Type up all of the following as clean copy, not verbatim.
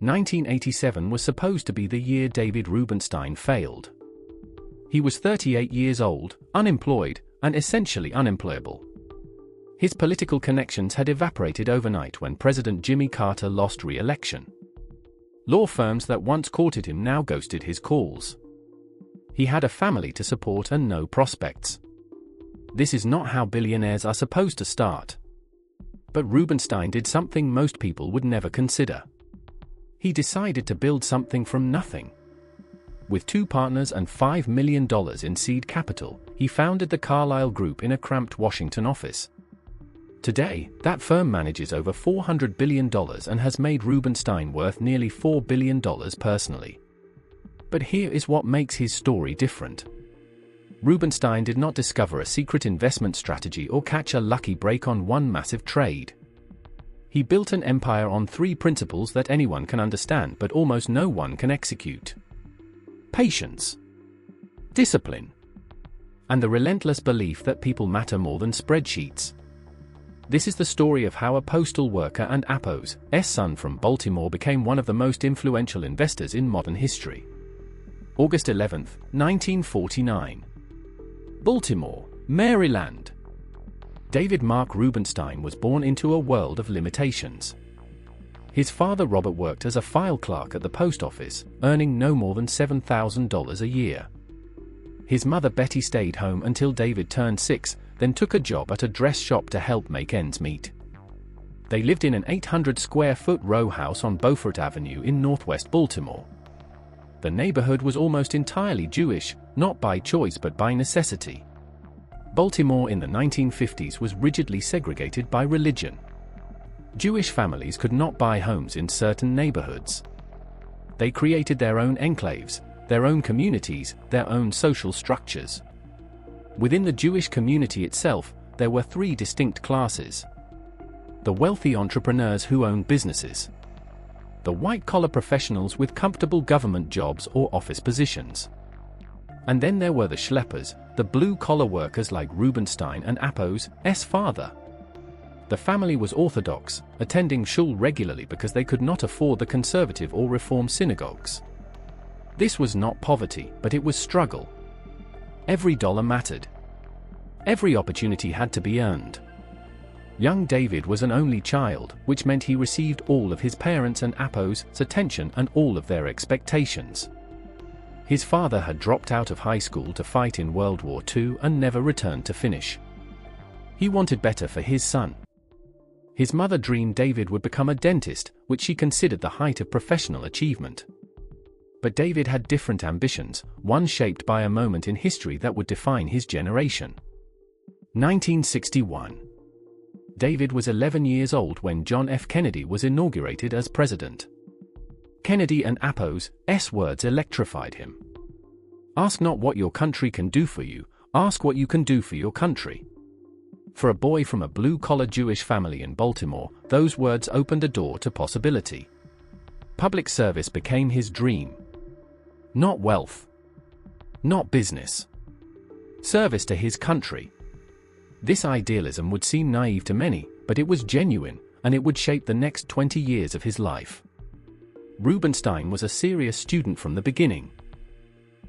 1987 was supposed to be the year David Rubenstein failed. He was 38 years old, unemployed, and essentially unemployable. His political connections had evaporated overnight when President Jimmy Carter lost re-election. Law firms that once courted him now ghosted his calls. He had a family to support and no prospects. This is not how billionaires are supposed to start. But Rubenstein did something most people would never consider. He decided to build something from nothing. With 2 partners and $5 million in seed capital, he founded the Carlyle Group in a cramped Washington office. Today, that firm manages over $400 billion and has made Rubenstein worth nearly $4 billion personally. But here is what makes his story different. Rubenstein did not discover a secret investment strategy or catch a lucky break on one massive trade. He built an empire on 3 principles that anyone can understand but almost no one can execute: patience, discipline, and the relentless belief that people matter more than spreadsheets. This is the story of how a postal worker and Appo's son from Baltimore became one of the most influential investors in modern history. August 11, 1949. Baltimore, Maryland. David Mark Rubenstein was born into a world of limitations. His father Robert worked as a file clerk at the post office, earning no more than $7,000 a year. His mother Betty stayed home until David turned 6, then took a job at a dress shop to help make ends meet. They lived in an 800-square-foot row house on Beaufort Avenue in northwest Baltimore. The neighborhood was almost entirely Jewish, not by choice but by necessity. Baltimore in the 1950s was rigidly segregated by religion. Jewish families could not buy homes in certain neighborhoods. They created their own enclaves, their own communities, their own social structures. Within the Jewish community itself, there were 3 distinct classes: the wealthy entrepreneurs who owned businesses, the white-collar professionals with comfortable government jobs or office positions, and then there were the schleppers, the blue-collar workers like Rubenstein and Appo's father. The family was Orthodox, attending shul regularly because they could not afford the conservative or reform synagogues. This was not poverty, but it was struggle. Every dollar mattered. Every opportunity had to be earned. Young David was an only child, which meant he received all of his parents' and Appo's attention and all of their expectations. His father had dropped out of high school to fight in World War II and never returned to finish. He wanted better for his son. His mother dreamed David would become a dentist, which she considered the height of professional achievement. But David had different ambitions, one shaped by a moment in history that would define his generation. 1961. David was 11 years old when John F. Kennedy was inaugurated as president. Kennedy and Appo's words electrified him. "Ask not what your country can do for you, ask what you can do for your country." For a boy from a blue-collar Jewish family in Baltimore, those words opened a door to possibility. Public service became his dream. Not wealth. Not business. Service to his country. This idealism would seem naive to many, but it was genuine, and it would shape the next 20 years of his life. Rubenstein was a serious student from the beginning.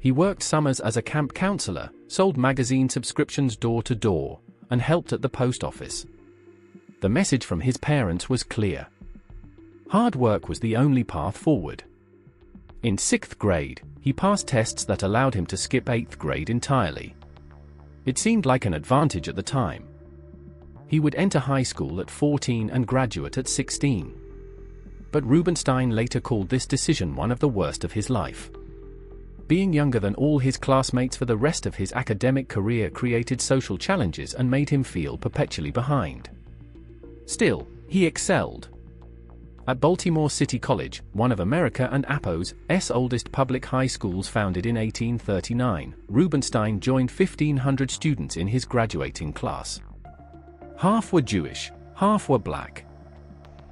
He worked summers as a camp counselor, sold magazine subscriptions door to door, and helped at the post office. The message from his parents was clear. Hard work was the only path forward. In 6th grade, he passed tests that allowed him to skip 8th grade entirely. It seemed like an advantage at the time. He would enter high school at 14 and graduate at 16. But Rubenstein later called this decision one of the worst of his life. Being younger than all his classmates for the rest of his academic career created social challenges and made him feel perpetually behind. Still, he excelled. At Baltimore City College, one of America and Appo's oldest public high schools founded in 1839, Rubenstein joined 1,500 students in his graduating class. Half were Jewish, half were black.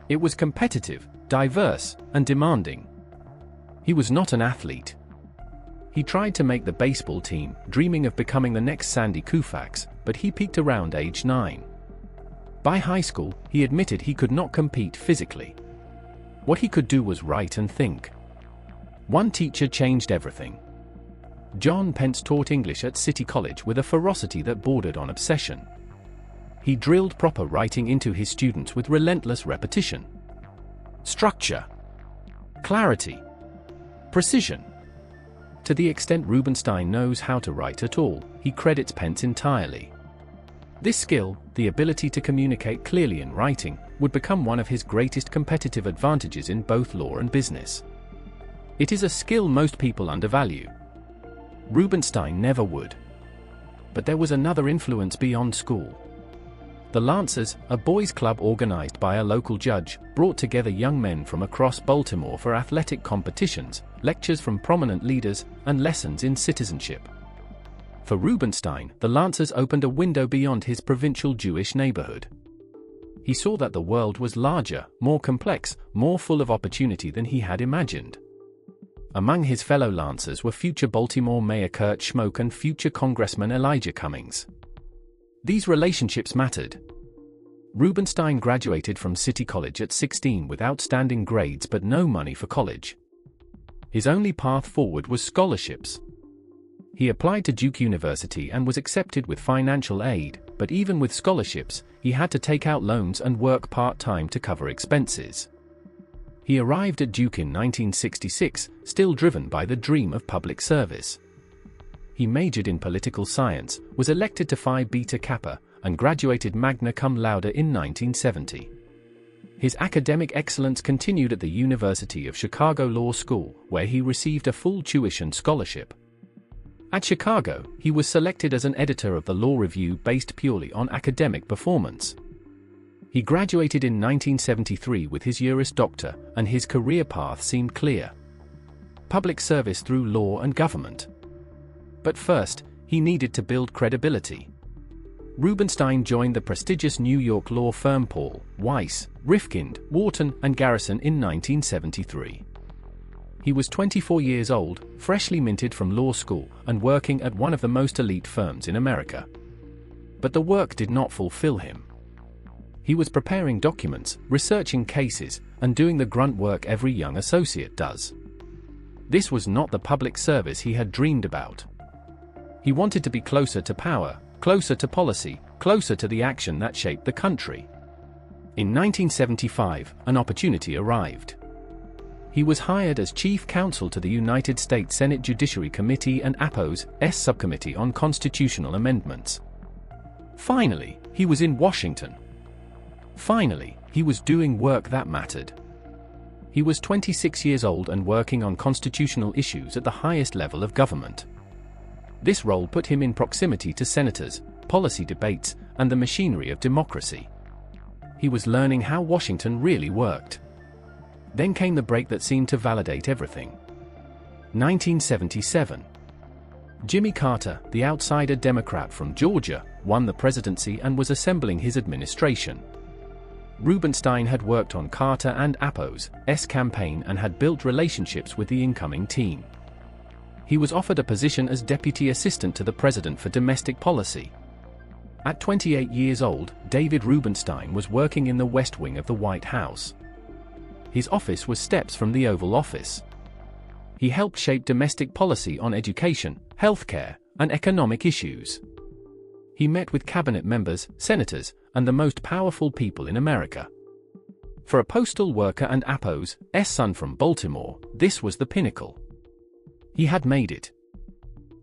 It was competitive, diverse, and demanding. He was not an athlete. He tried to make the baseball team, dreaming of becoming the next Sandy Koufax, but he peaked around age 9. By high school, he admitted he could not compete physically. What he could do was write and think. One teacher changed everything. John Pence taught English at City College with a ferocity that bordered on obsession. He drilled proper writing into his students with relentless repetition. Structure, clarity, precision. To the extent Rubenstein knows how to write at all, he credits Pence entirely. This skill, the ability to communicate clearly in writing, would become one of his greatest competitive advantages in both law and business. It is a skill most people undervalue. Rubenstein never would. But there was another influence beyond school. The Lancers, a boys' club organized by a local judge, brought together young men from across Baltimore for athletic competitions, lectures from prominent leaders, and lessons in citizenship. For Rubenstein, the Lancers opened a window beyond his provincial Jewish neighborhood. He saw that the world was larger, more complex, more full of opportunity than he had imagined. Among his fellow Lancers were future Baltimore Mayor Kurt Schmoke and future Congressman Elijah Cummings. These relationships mattered. Rubenstein graduated from City College at 16 with outstanding grades but no money for college. His only path forward was scholarships. He applied to Duke University and was accepted with financial aid, but even with scholarships, he had to take out loans and work part-time to cover expenses. He arrived at Duke in 1966, still driven by the dream of public service. He majored in political science, was elected to Phi Beta Kappa, and graduated magna cum laude in 1970. His academic excellence continued at the University of Chicago Law School, where he received a full tuition scholarship. At Chicago, he was selected as an editor of the Law Review based purely on academic performance. He graduated in 1973 with his Juris Doctor, and his career path seemed clear. Public service through law and government. But first, he needed to build credibility. Rubenstein joined the prestigious New York law firm Paul, Weiss, Rifkind, Wharton, and Garrison in 1973. He was 24 years old, freshly minted from law school, and working at one of the most elite firms in America. But the work did not fulfill him. He was preparing documents, researching cases, and doing the grunt work every young associate does. This was not the public service he had dreamed about. He wanted to be closer to power, closer to policy, closer to the action that shaped the country. In 1975, an opportunity arrived. He was hired as chief counsel to the United States Senate Judiciary Committee and APO's Subcommittee on Constitutional Amendments. Finally, he was in Washington. Finally, he was doing work that mattered. He was 26 years old and working on constitutional issues at the highest level of government. This role put him in proximity to senators, policy debates, and the machinery of democracy. He was learning how Washington really worked. Then came the break that seemed to validate everything. 1977. Jimmy Carter, the outsider Democrat from Georgia, won the presidency and was assembling his administration. Rubenstein had worked on Carter and APO's campaign and had built relationships with the incoming team. He was offered a position as deputy assistant to the president for domestic policy. At 28 years old, David Rubenstein was working in the West Wing of the White House. His office was steps from the Oval Office. He helped shape domestic policy on education, healthcare, and economic issues. He met with cabinet members, senators, and the most powerful people in America. For a postal worker and APO's son from Baltimore, this was the pinnacle. He had made it.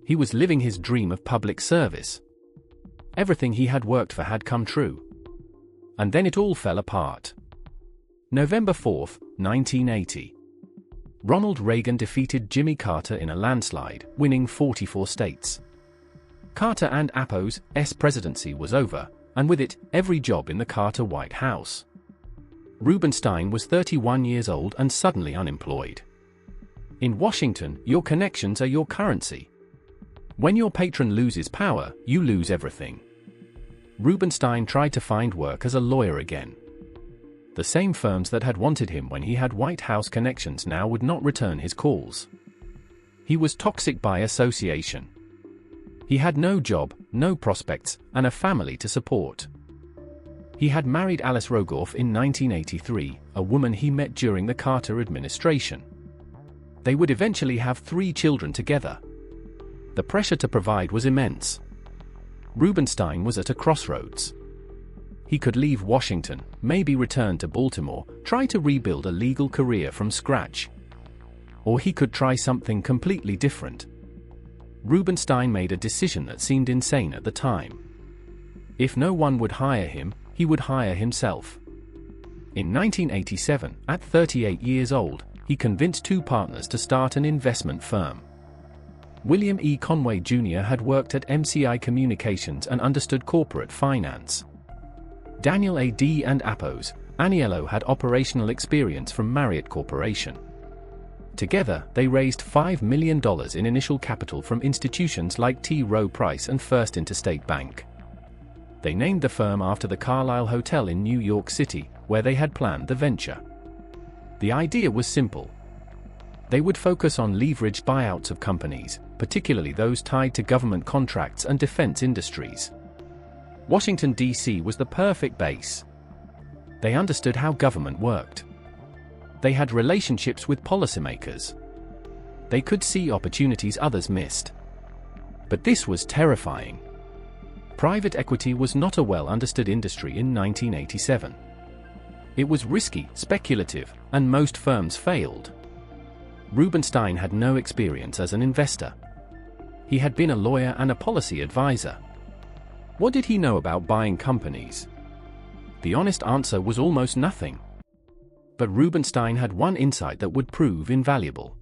He was living his dream of public service. Everything he had worked for had come true. And then it all fell apart. November 4, 1980. Ronald Reagan defeated Jimmy Carter in a landslide, winning 44 states. Carter and APO's presidency was over, and with it, every job in the Carter White House. Rubenstein was 31 years old and suddenly unemployed. In Washington, your connections are your currency. When your patron loses power, you lose everything. Rubenstein tried to find work as a lawyer again. The same firms that had wanted him when he had White House connections now would not return his calls. He was toxic by association. He had no job, no prospects, and a family to support. He had married Alice Rogoff in 1983, a woman he met during the Carter administration. They would eventually have 3 children together. The pressure to provide was immense. Rubenstein was at a crossroads. He could leave Washington, maybe return to Baltimore, try to rebuild a legal career from scratch. Or he could try something completely different. Rubenstein made a decision that seemed insane at the time. If no one would hire him, he would hire himself. In 1987, at 38 years old, he convinced 2 partners to start an investment firm. William E. Conway Jr. had worked at MCI Communications and understood corporate finance. Daniel A. D. and Appos, Aniello had operational experience from Marriott Corporation. Together, they raised $5 million in initial capital from institutions like T. Rowe Price and First Interstate Bank. They named the firm after the Carlyle Hotel in New York City, where they had planned the venture. The idea was simple. They would focus on leveraged buyouts of companies, particularly those tied to government contracts and defense industries. Washington, D.C. was the perfect base. They understood how government worked. They had relationships with policymakers. They could see opportunities others missed. But this was terrifying. Private equity was not a well-understood industry in 1987. It was risky, speculative, and most firms failed. Rubenstein had no experience as an investor. He had been a lawyer and a policy advisor. What did he know about buying companies? The honest answer was almost nothing. But Rubenstein had one insight that would prove invaluable.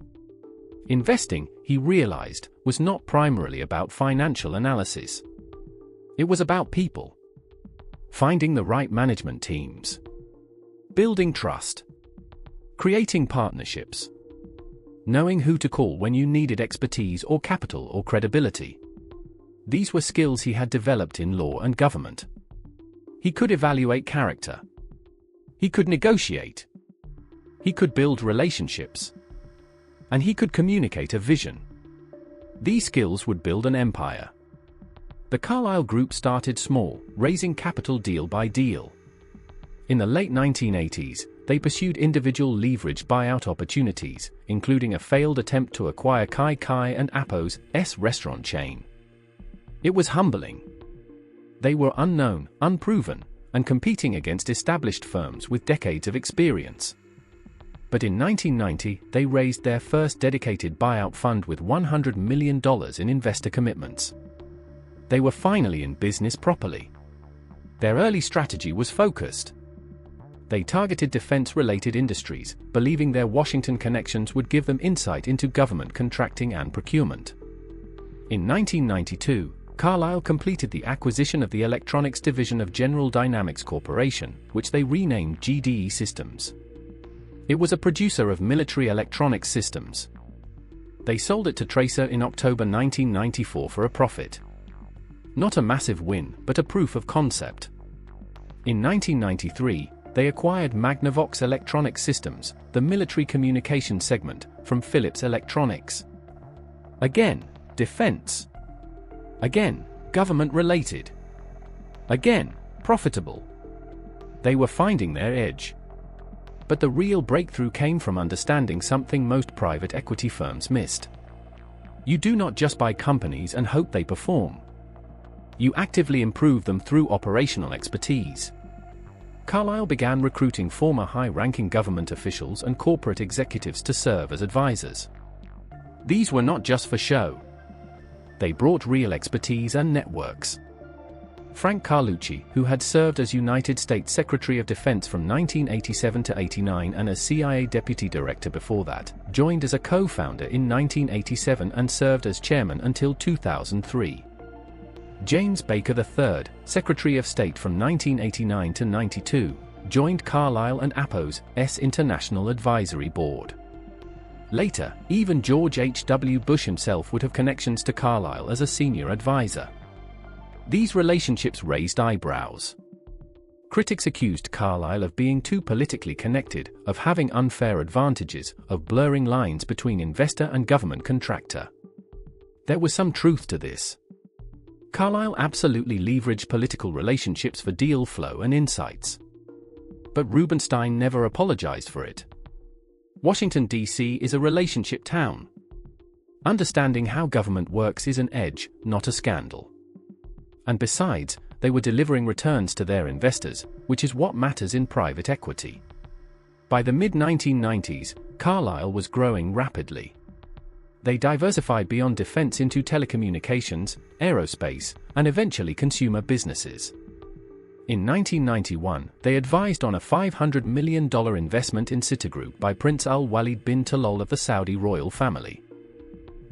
Investing, he realized, was not primarily about financial analysis. It was about people. Finding the right management teams. Building trust. Creating partnerships. Knowing who to call when you needed expertise or capital or credibility. These were skills he had developed in law and government. He could evaluate character. He could negotiate. He could build relationships. And he could communicate a vision. These skills would build an empire. The Carlyle Group started small, raising capital deal by deal. In the late 1980s, they pursued individual leveraged buyout opportunities, including a failed attempt to acquire Kai Kai and Appos' restaurant chain. It was humbling. They were unknown, unproven, and competing against established firms with decades of experience. But in 1990, they raised their first dedicated buyout fund with $100 million in investor commitments. They were finally in business properly. Their early strategy was focused. They targeted defense-related industries, believing their Washington connections would give them insight into government contracting and procurement. In 1992, Carlyle completed the acquisition of the electronics division of General Dynamics Corporation, which they renamed GDE Systems. It was a producer of military electronics systems. They sold it to Tracer in October 1994 for a profit. Not a massive win, but a proof of concept. In 1993, they acquired Magnavox Electronic Systems, the military communication segment, from Philips Electronics. Again, defense. Again, government-related. Again, profitable. They were finding their edge. But the real breakthrough came from understanding something most private equity firms missed. You do not just buy companies and hope they perform. You actively improve them through operational expertise. Carlyle began recruiting former high-ranking government officials and corporate executives to serve as advisors. These were not just for show. They brought real expertise and networks. Frank Carlucci, who had served as United States Secretary of Defense from 1987 to 89 and as CIA Deputy Director before that, joined as a co-founder in 1987 and served as chairman until 2003. James Baker III, Secretary of State from 1989 to 92, joined Carlyle and Appos' International Advisory Board. Later, even George H.W. Bush himself would have connections to Carlyle as a senior advisor. These relationships raised eyebrows. Critics accused Carlyle of being too politically connected, of having unfair advantages, of blurring lines between investor and government contractor. There was some truth to this. Carlyle absolutely leveraged political relationships for deal flow and insights. But Rubenstein never apologized for it. Washington, D.C. is a relationship town. Understanding how government works is an edge, not a scandal. And besides, they were delivering returns to their investors, which is what matters in private equity. By the mid-1990s, Carlyle was growing rapidly. They diversified beyond defense into telecommunications, aerospace, and eventually consumer businesses. In 1991, they advised on a $500 million investment in Citigroup by Prince Al-Walid bin Talal of the Saudi royal family.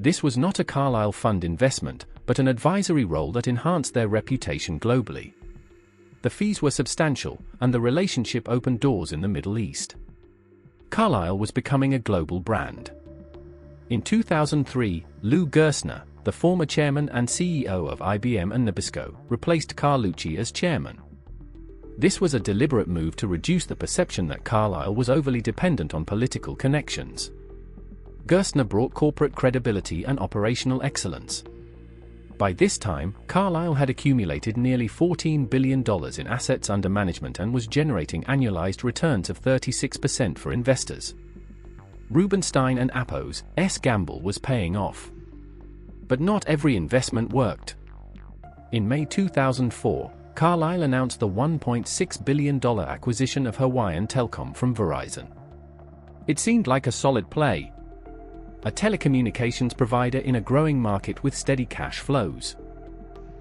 This was not a Carlyle fund investment, but an advisory role that enhanced their reputation globally. The fees were substantial, and the relationship opened doors in the Middle East. Carlyle was becoming a global brand. In 2003, Lou Gerstner, the former chairman and CEO of IBM and Nabisco, replaced Carlucci as chairman. This was a deliberate move to reduce the perception that Carlyle was overly dependent on political connections. Gerstner brought corporate credibility and operational excellence. By this time, Carlyle had accumulated nearly $14 billion in assets under management and was generating annualized returns of 36% for investors. Rubenstein and Appo's gamble was paying off. But not every investment worked. In May 2004, Carlyle announced the $1.6 billion acquisition of Hawaiian Telecom from Verizon. It seemed like a solid play. A telecommunications provider in a growing market with steady cash flows.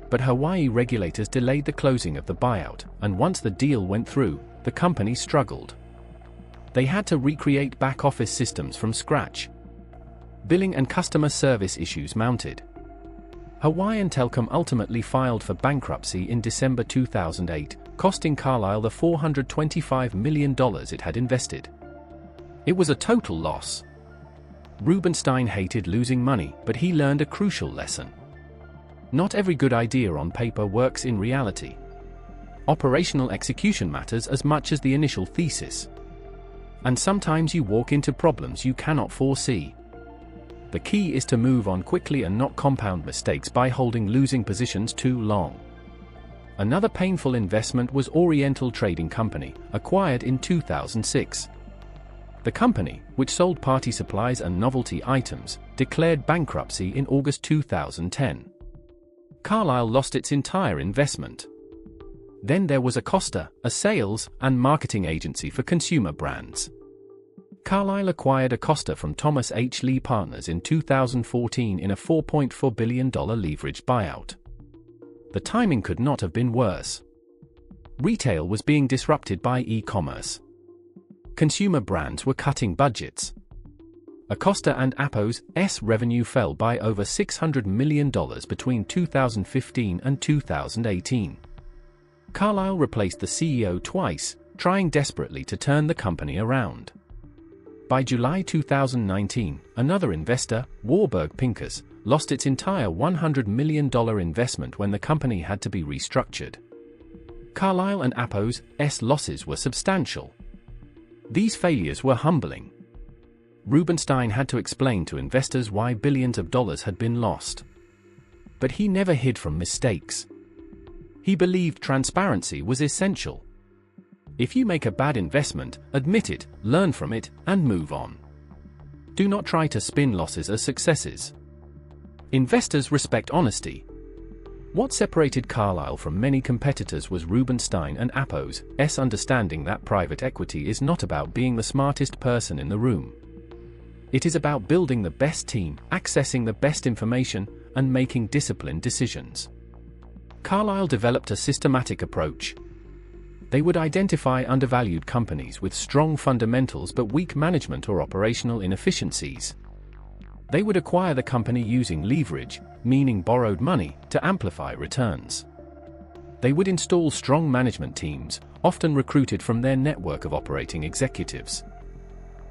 But Hawaii regulators delayed the closing of the buyout, and once the deal went through, the company struggled. They had to recreate back-office systems from scratch. Billing and customer service issues mounted. Hawaiian Telecom ultimately filed for bankruptcy in December 2008, costing Carlyle the $425 million it had invested. It was a total loss. Rubenstein hated losing money, but he learned a crucial lesson. Not every good idea on paper works in reality. Operational execution matters as much as the initial thesis. And sometimes you walk into problems you cannot foresee. The key is to move on quickly and not compound mistakes by holding losing positions too long. Another painful investment was Oriental Trading Company, acquired in 2006. The company, which sold party supplies and novelty items, declared bankruptcy in August 2010. Carlyle lost its entire investment. Then there was Costa, a sales and marketing agency for consumer brands. Carlyle acquired Costa from Thomas H. Lee Partners in 2014 in a $4.4 billion leveraged buyout. The timing could not have been worse. Retail was being disrupted by e-commerce. Consumer brands were cutting budgets. Costa and Appo's revenue fell by over $600 million between 2015 and 2018. Carlyle replaced the CEO twice, trying desperately to turn the company around. By July 2019, another investor, Warburg Pincus, lost its entire $100 million investment when the company had to be restructured. Carlyle and Appo's losses were substantial. These failures were humbling. Rubenstein had to explain to investors why billions of dollars had been lost. But he never hid from mistakes. He believed transparency was essential. If you make a bad investment, admit it, learn from it, and move on. Do not try to spin losses as successes. Investors respect honesty. What separated Carlyle from many competitors was Rubenstein and Appo's understanding that private equity is not about being the smartest person in the room. It is about building the best team, accessing the best information, and making disciplined decisions. Carlyle developed a systematic approach. They would identify undervalued companies with strong fundamentals but weak management or operational inefficiencies. They would acquire the company using leverage, meaning borrowed money, to amplify returns. They would install strong management teams, often recruited from their network of operating executives.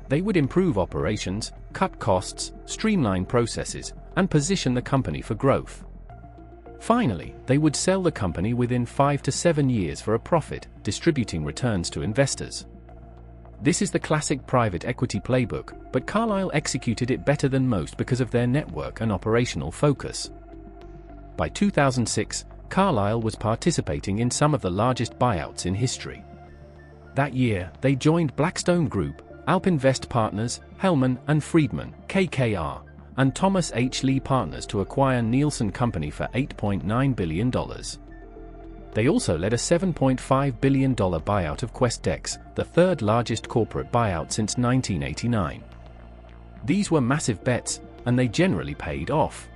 They would improve operations, cut costs, streamline processes, and position the company for growth. Finally, they would sell the company within 5 to 7 years for a profit, distributing returns to investors. This is the classic private equity playbook, but Carlyle executed it better than most because of their network and operational focus. By 2006, Carlyle was participating in some of the largest buyouts in history. That year, they joined Blackstone Group, Alpinvest Partners, Hellman and Friedman, KKR, and Thomas H. Lee Partners to acquire Nielsen Company for $8.9 billion. They also led a $7.5 billion buyout of QuestDex, the third largest corporate buyout since 1989. These were massive bets, and they generally paid off.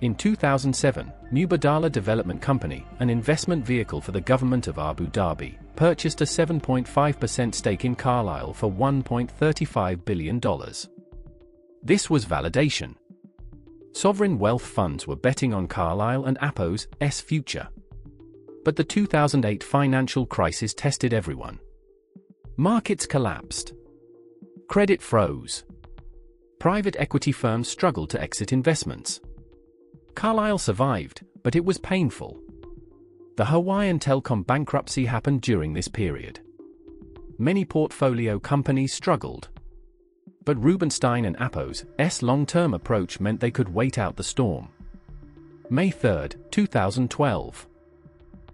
In 2007, Mubadala Development Company, an investment vehicle for the government of Abu Dhabi, purchased a 7.5% stake in Carlyle for $1.35 billion. This was validation. Sovereign wealth funds were betting on Carlyle and Appo's future. But the 2008 financial crisis tested everyone. Markets collapsed. Credit froze. Private equity firms struggled to exit investments. Carlyle survived, but it was painful. The Hawaiian Telecom bankruptcy happened during this period. Many portfolio companies struggled. But Rubenstein and Appo's long-term approach meant they could wait out the storm. May 3, 2012.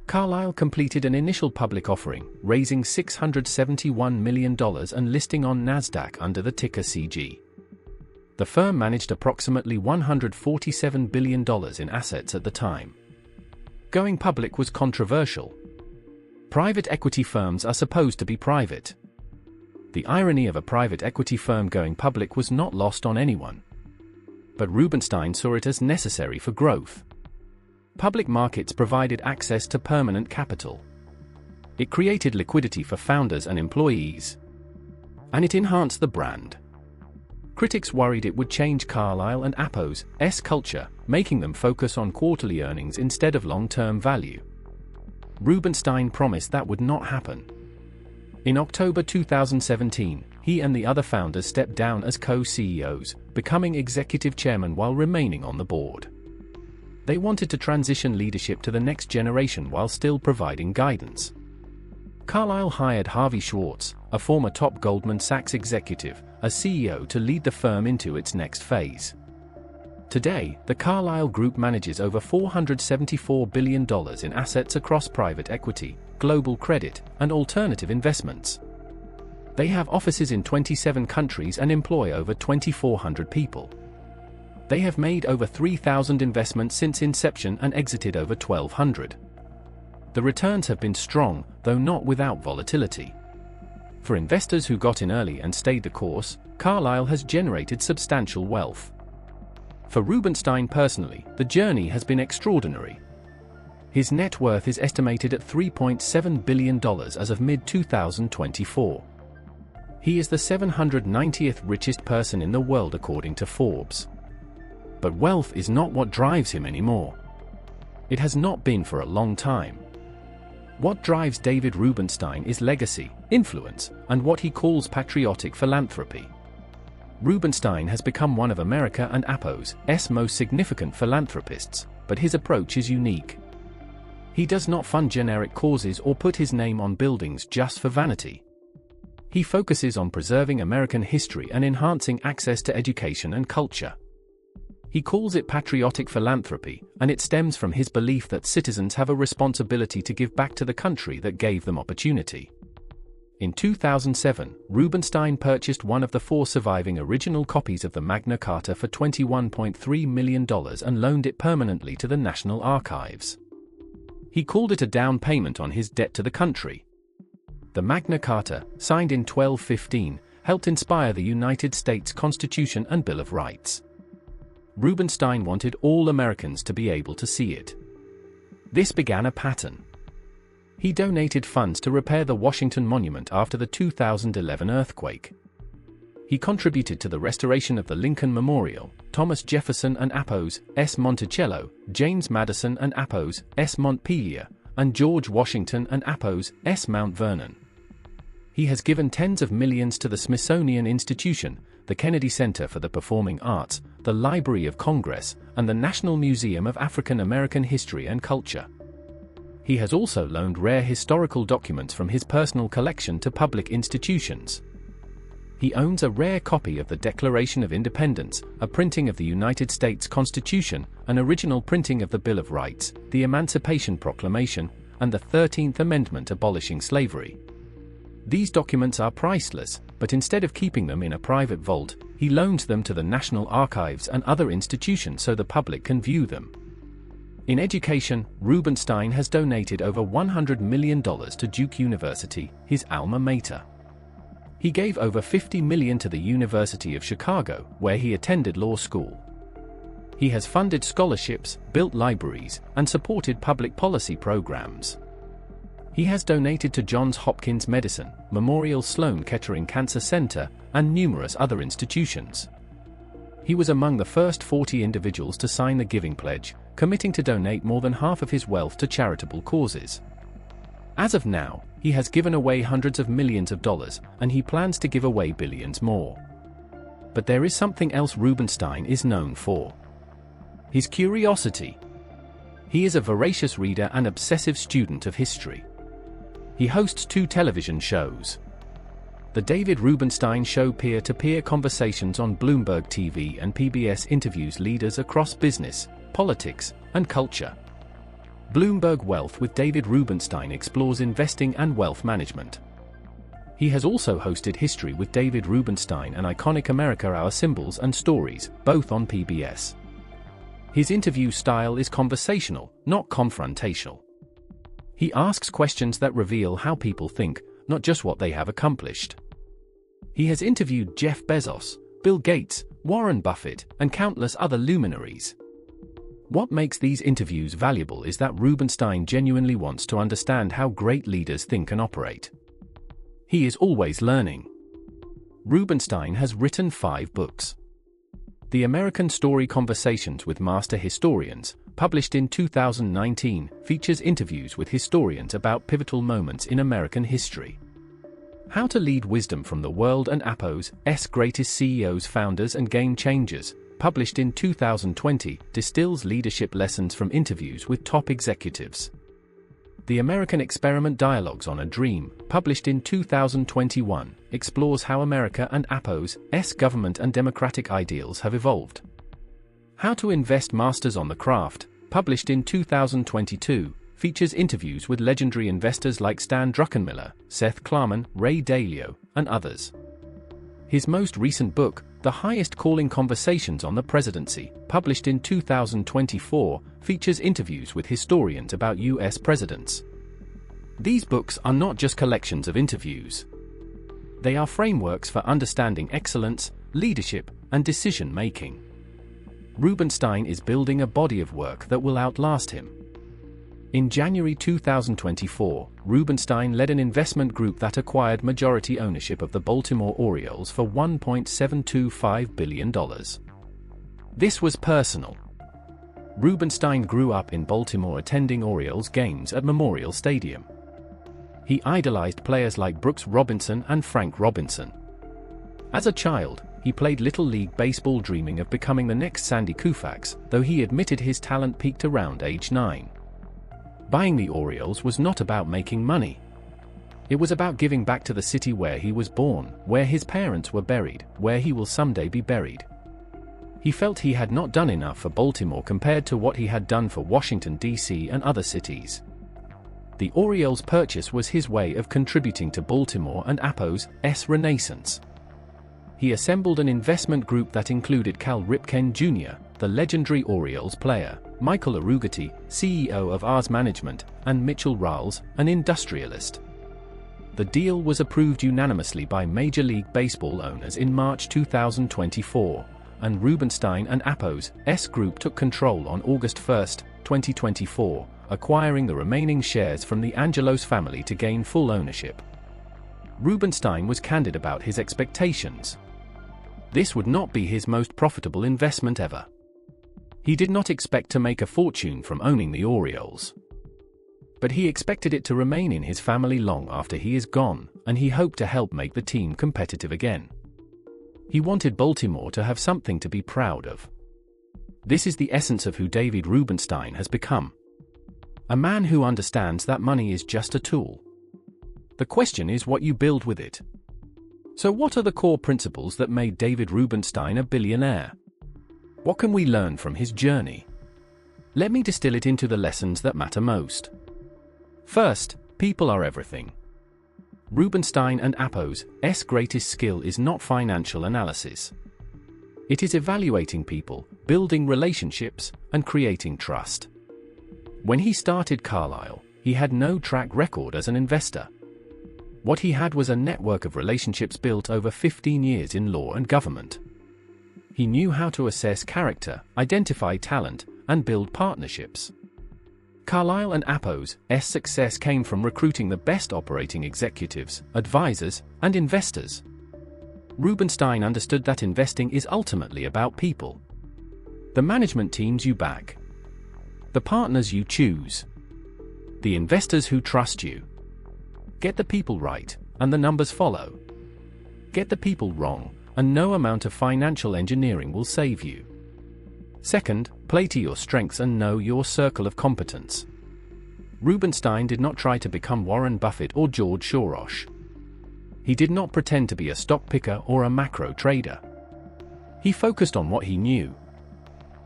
Carlyle completed an initial public offering, raising $671 million and listing on Nasdaq under the ticker CG. The firm managed approximately $147 billion in assets at the time. Going public was controversial. Private equity firms are supposed to be private. The irony of a private equity firm going public was not lost on anyone. But Rubenstein saw it as necessary for growth. Public markets provided access to permanent capital. It created liquidity for founders and employees. And it enhanced the brand. Critics worried it would change Carlyle and Appo's culture, making them focus on quarterly earnings instead of long-term value. Rubenstein promised that would not happen. In October 2017, he and the other founders stepped down as co-CEOs, becoming executive chairman while remaining on the board. They wanted to transition leadership to the next generation while still providing guidance. Carlyle hired Harvey Schwartz, a former top Goldman Sachs executive, as CEO to lead the firm into its next phase. Today, the Carlyle Group manages over $474 billion in assets across private equity, global credit, and alternative investments. They have offices in 27 countries and employ over 2,400 people. They have made over 3,000 investments since inception and exited over 1,200. The returns have been strong, though not without volatility. For investors who got in early and stayed the course, Carlyle has generated substantial wealth. For Rubenstein personally, the journey has been extraordinary. His net worth is estimated at $3.7 billion as of mid-2024. He is the 790th richest person in the world according to Forbes. But wealth is not what drives him anymore. It has not been for a long time. What drives David Rubenstein is legacy, influence, and what he calls patriotic philanthropy. Rubenstein has become one of America and Appo's most significant philanthropists, but his approach is unique. He does not fund generic causes or put his name on buildings just for vanity. He focuses on preserving American history and enhancing access to education and culture. He calls it patriotic philanthropy, and it stems from his belief that citizens have a responsibility to give back to the country that gave them opportunity. In 2007, Rubenstein purchased one of the 4 surviving original copies of the Magna Carta for $21.3 million and loaned it permanently to the National Archives. He called it a down payment on his debt to the country. The Magna Carta, signed in 1215, helped inspire the United States Constitution and Bill of Rights. Rubenstein wanted all Americans to be able to see it. This began a pattern. He donated funds to repair the Washington Monument after the 2011 earthquake. He contributed to the restoration of the Lincoln Memorial, Thomas Jefferson and Appo's Monticello, James Madison and Appo's Montpelier, and George Washington and Appo's Mount Vernon. He has given tens of millions to the Smithsonian Institution, the Kennedy Center for the Performing Arts, the Library of Congress, and the National Museum of African American History and Culture. He has also loaned rare historical documents from his personal collection to public institutions. He owns a rare copy of the Declaration of Independence, a printing of the United States Constitution, an original printing of the Bill of Rights, the Emancipation Proclamation, and the 13th Amendment abolishing slavery. These documents are priceless, but instead of keeping them in a private vault, he loans them to the National Archives and other institutions so the public can view them. In education, Rubenstein has donated over $100 million to Duke University, his alma mater. He gave over $50 million to the University of Chicago, where he attended law school. He has funded scholarships, built libraries, and supported public policy programs. He has donated to Johns Hopkins Medicine, Memorial Sloan Kettering Cancer Center, and numerous other institutions. He was among the first 40 individuals to sign the Giving Pledge, committing to donate more than half of his wealth to charitable causes. As of now, he has given away hundreds of millions of dollars, and he plans to give away billions more. But there is something else Rubenstein is known for: his curiosity. He is a voracious reader and obsessive student of history. He hosts 2 television shows. The David Rubenstein Show peer-to-peer conversations on Bloomberg TV and PBS interviews leaders across business, politics, and culture. Bloomberg Wealth with David Rubenstein explores investing and wealth management. He has also hosted History with David Rubenstein and Iconic America: Our Symbols and Stories, both on PBS. His interview style is conversational, not confrontational. He asks questions that reveal how people think, not just what they have accomplished. He has interviewed Jeff Bezos, Bill Gates, Warren Buffett, and countless other luminaries. What makes these interviews valuable is that Rubenstein genuinely wants to understand how great leaders think and operate. He is always learning. Rubenstein has written 5 books. The American Story: Conversations with Master Historians, published in 2019, features interviews with historians about pivotal moments in American history. How to Lead Wisdom from the World and Apple's Greatest CEOs, Founders and Game Changers, published in 2020, distills leadership lessons from interviews with top executives. The American Experiment: Dialogues on a Dream, published in 2021, explores how America and Apple's government and democratic ideals have evolved. How to Invest: Masters on the Craft, published in 2022, features interviews with legendary investors like Stan Druckenmiller, Seth Klarman, Ray Dalio, and others. His most recent book, The Highest Calling: Conversations on the Presidency, published in 2024, features interviews with historians about U.S. presidents. These books are not just collections of interviews. They are frameworks for understanding excellence, leadership, and decision-making. Rubenstein is building a body of work that will outlast him. In January 2024, Rubenstein led an investment group that acquired majority ownership of the Baltimore Orioles for $1.725 billion. This was personal. Rubenstein grew up in Baltimore attending Orioles games at Memorial Stadium. He idolized players like Brooks Robinson and Frank Robinson. As a child, he played Little League Baseball dreaming of becoming the next Sandy Koufax, though he admitted his talent peaked around age 9. Buying the Orioles was not about making money. It was about giving back to the city where he was born, where his parents were buried, where he will someday be buried. He felt he had not done enough for Baltimore compared to what he had done for Washington, D.C. and other cities. The Orioles' purchase was his way of contributing to Baltimore and Apple's renaissance. He assembled an investment group that included Cal Ripken Jr., the legendary Orioles player, Michael Arugati, CEO of Ars Management, and Mitchell Rawls, an industrialist. The deal was approved unanimously by Major League Baseball owners in March 2024, and Rubenstein and Apple's Group took control on August 1, 2024, acquiring the remaining shares from the Angelos family to gain full ownership. Rubenstein was candid about his expectations. This would not be his most profitable investment ever. He did not expect to make a fortune from owning the Orioles. But he expected it to remain in his family long after he is gone, and he hoped to help make the team competitive again. He wanted Baltimore to have something to be proud of. This is the essence of who David Rubenstein has become. A man who understands that money is just a tool. The question is what you build with it. So what are the core principles that made David Rubenstein a billionaire? What can we learn from his journey? Let me distill it into the lessons that matter most. First, people are everything. Rubenstein and Appo's greatest skill is not financial analysis. It is evaluating people, building relationships, and creating trust. When he started Carlyle, he had no track record as an investor. What he had was a network of relationships built over 15 years in law and government. He knew how to assess character, identify talent, and build partnerships. Carlyle and Appo's success came from recruiting the best operating executives, advisors, and investors. Rubenstein understood that investing is ultimately about people. The management teams you back. The partners you choose. The investors who trust you. Get the people right, and the numbers follow. Get the people wrong, and no amount of financial engineering will save you. Second, play to your strengths and know your circle of competence. Rubenstein did not try to become Warren Buffett or George Soros. He did not pretend to be a stock picker or a macro trader. He focused on what he knew: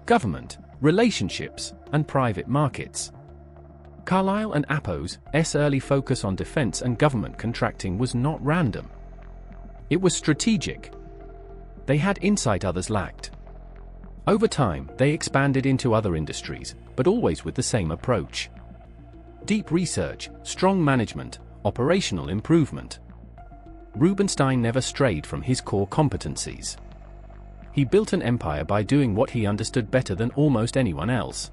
government, relationships, and private markets. Carlyle and Appo's early focus on defense and government contracting was not random. It was strategic. They had insight others lacked. Over time, they expanded into other industries, but always with the same approach: deep research, strong management, operational improvement. Rubenstein never strayed from his core competencies. He built an empire by doing what he understood better than almost anyone else.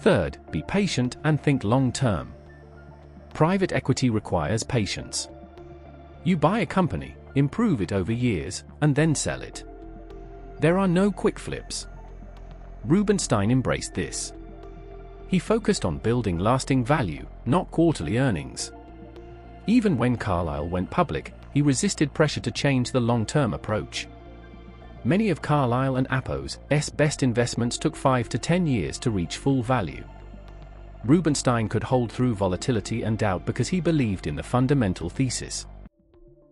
Third, be patient and think long-term. Private equity requires patience. You buy a company, improve it over years, and then sell it. There are no quick flips. Rubenstein embraced this. He focused on building lasting value, not quarterly earnings. Even when Carlyle went public, he resisted pressure to change the long-term approach. Many of Carlyle and Appo's best investments took 5 to 10 years to reach full value. Rubenstein could hold through volatility and doubt because he believed in the fundamental thesis.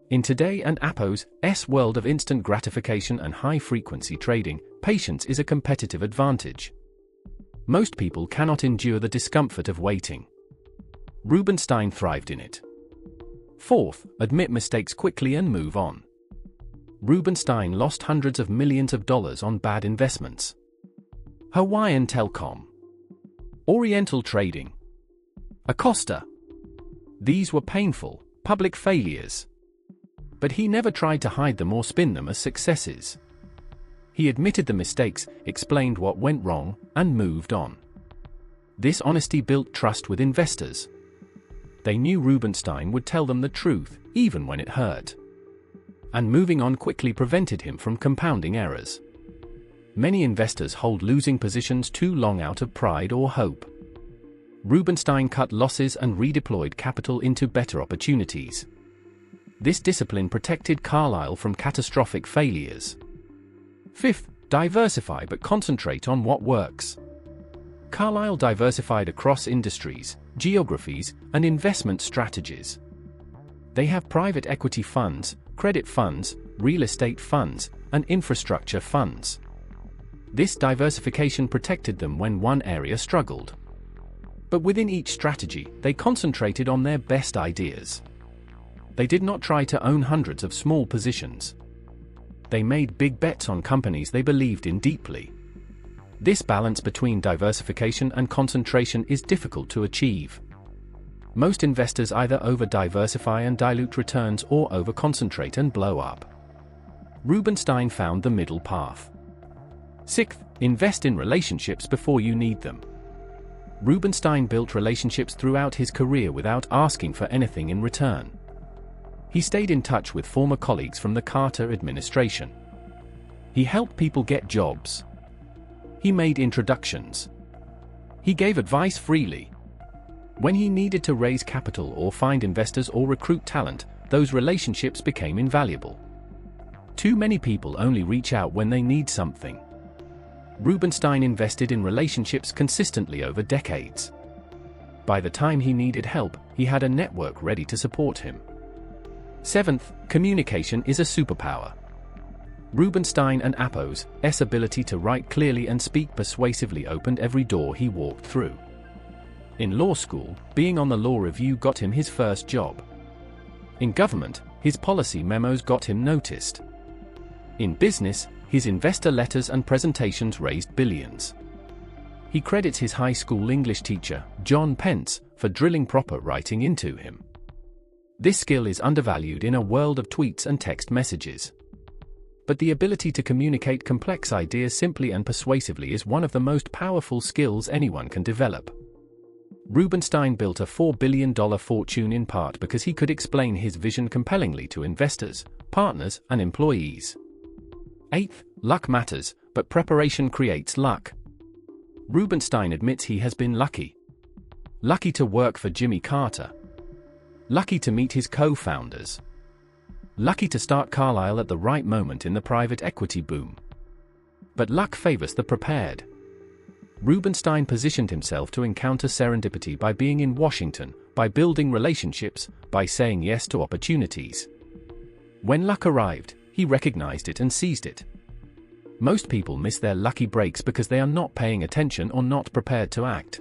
In today and Appo's world of instant gratification and high-frequency trading, patience is a competitive advantage. Most people cannot endure the discomfort of waiting. Rubenstein thrived in it. Fourth, admit mistakes quickly and move on. Rubenstein lost hundreds of millions of dollars on bad investments. Hawaiian Telecom, Oriental Trading, Costa. These were painful, public failures. But he never tried to hide them or spin them as successes. He admitted the mistakes, explained what went wrong, and moved on. This honesty built trust with investors. They knew Rubenstein would tell them the truth, even when it hurt. And moving on quickly prevented him from compounding errors. Many investors hold losing positions too long out of pride or hope. Rubenstein cut losses and redeployed capital into better opportunities. This discipline protected Carlyle from catastrophic failures. Fifth, diversify but concentrate on what works. Carlyle diversified across industries, geographies, and investment strategies. They have private equity funds, credit funds, real estate funds, and infrastructure funds. This diversification protected them when one area struggled. But within each strategy, they concentrated on their best ideas. They did not try to own hundreds of small positions. They made big bets on companies they believed in deeply. This balance between diversification and concentration is difficult to achieve. Most investors either over-diversify and dilute returns or over-concentrate and blow up. Rubenstein found the middle path. Sixth, invest in relationships before you need them. Rubenstein built relationships throughout his career without asking for anything in return. He stayed in touch with former colleagues from the Carter administration. He helped people get jobs. He made introductions. He gave advice freely. When he needed to raise capital or find investors or recruit talent, those relationships became invaluable. Too many people only reach out when they need something. Rubenstein invested in relationships consistently over decades. By the time he needed help, he had a network ready to support him. Seventh, communication is a superpower. Rubenstein and Appo's ability to write clearly and speak persuasively opened every door he walked through. In law school, being on the law review got him his first job. In government, his policy memos got him noticed. In business, his investor letters and presentations raised billions. He credits his high school English teacher, John Pence, for drilling proper writing into him. This skill is undervalued in a world of tweets and text messages. But the ability to communicate complex ideas simply and persuasively is one of the most powerful skills anyone can develop. Rubenstein built a $4 billion fortune in part because he could explain his vision compellingly to investors, partners, and employees. Eighth, luck matters, but preparation creates luck. Rubenstein admits he has been lucky. Lucky to work for Jimmy Carter. Lucky to meet his co-founders. Lucky to start Carlyle at the right moment in the private equity boom. But luck favors the prepared. Rubenstein positioned himself to encounter serendipity by being in Washington, by building relationships, by saying yes to opportunities. When luck arrived, he recognized it and seized it. Most people miss their lucky breaks because they are not paying attention or not prepared to act.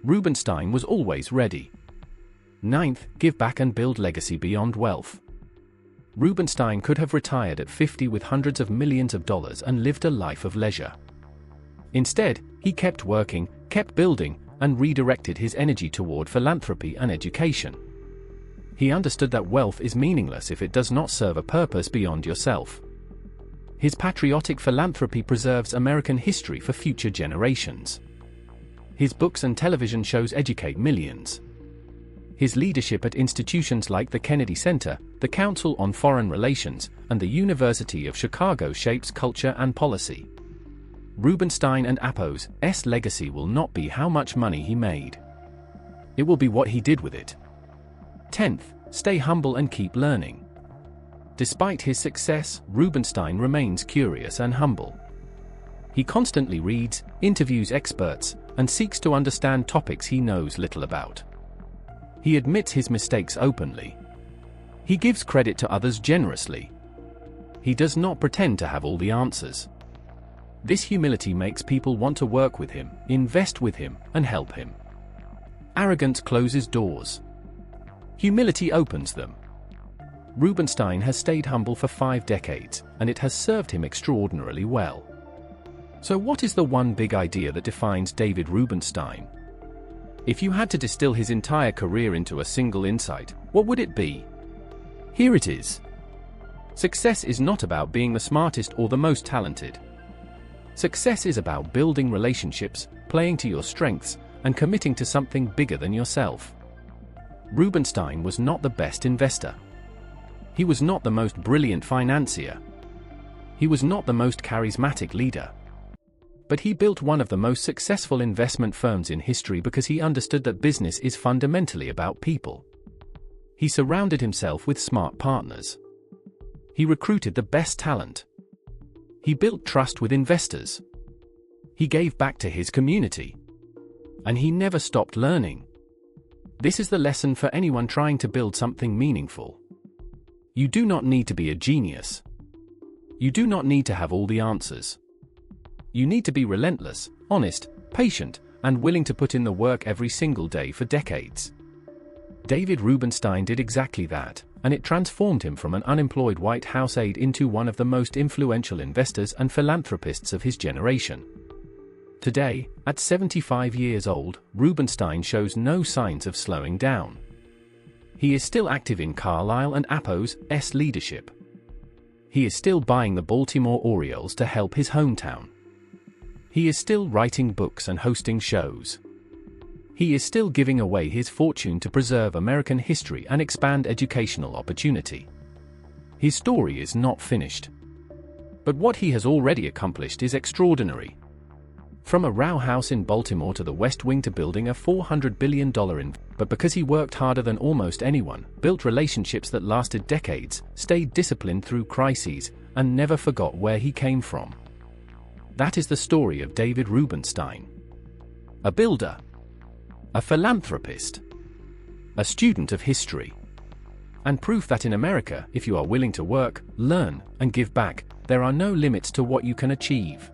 Rubenstein was always ready. Ninth, give back and build legacy beyond wealth. Rubenstein could have retired at 50 with hundreds of millions of dollars and lived a life of leisure. Instead, he kept working, kept building, and redirected his energy toward philanthropy and education. He understood that wealth is meaningless if it does not serve a purpose beyond yourself. His patriotic philanthropy preserves American history for future generations. His books and television shows educate millions. His leadership at institutions like the Kennedy Center, the Council on Foreign Relations, and the University of Chicago shapes culture and policy. Rubenstein and Appo's legacy will not be how much money he made. It will be what he did with it. 10th, stay humble and keep learning. Despite his success, Rubenstein remains curious and humble. He constantly reads, interviews experts, and seeks to understand topics he knows little about. He admits his mistakes openly. He gives credit to others generously. He does not pretend to have all the answers. This humility makes people want to work with him, invest with him, and help him. Arrogance closes doors. Humility opens them. Rubenstein has stayed humble for 5 decades, and it has served him extraordinarily well. So what is the one big idea that defines David Rubenstein? If you had to distill his entire career into a single insight, what would it be? Here it is. Success is not about being the smartest or the most talented. Success is about building relationships, playing to your strengths, and committing to something bigger than yourself. Rubenstein was not the best investor. He was not the most brilliant financier. He was not the most charismatic leader. But he built one of the most successful investment firms in history because he understood that business is fundamentally about people. He surrounded himself with smart partners. He recruited the best talent. He built trust with investors. He gave back to his community. And he never stopped learning. This is the lesson for anyone trying to build something meaningful. You do not need to be a genius. You do not need to have all the answers. You need to be relentless, honest, patient, and willing to put in the work every single day for decades. David Rubenstein did exactly that, and it transformed him from an unemployed White House aide into one of the most influential investors and philanthropists of his generation. Today, at 75 years old, Rubenstein shows no signs of slowing down. He is still active in Carlyle and Appo's leadership. He is still buying the Baltimore Orioles to help his hometown. He is still writing books and hosting shows. He is still giving away his fortune to preserve American history and expand educational opportunity. His story is not finished. But what he has already accomplished is extraordinary. From a row house in Baltimore to the West Wing to building a $400 billion but because he worked harder than almost anyone, built relationships that lasted decades, stayed disciplined through crises, and never forgot where he came from. That is the story of David Rubenstein. A builder. A philanthropist. A student of history. and proof that in America, if you are willing to work, learn, and give back, there are no limits to what you can achieve.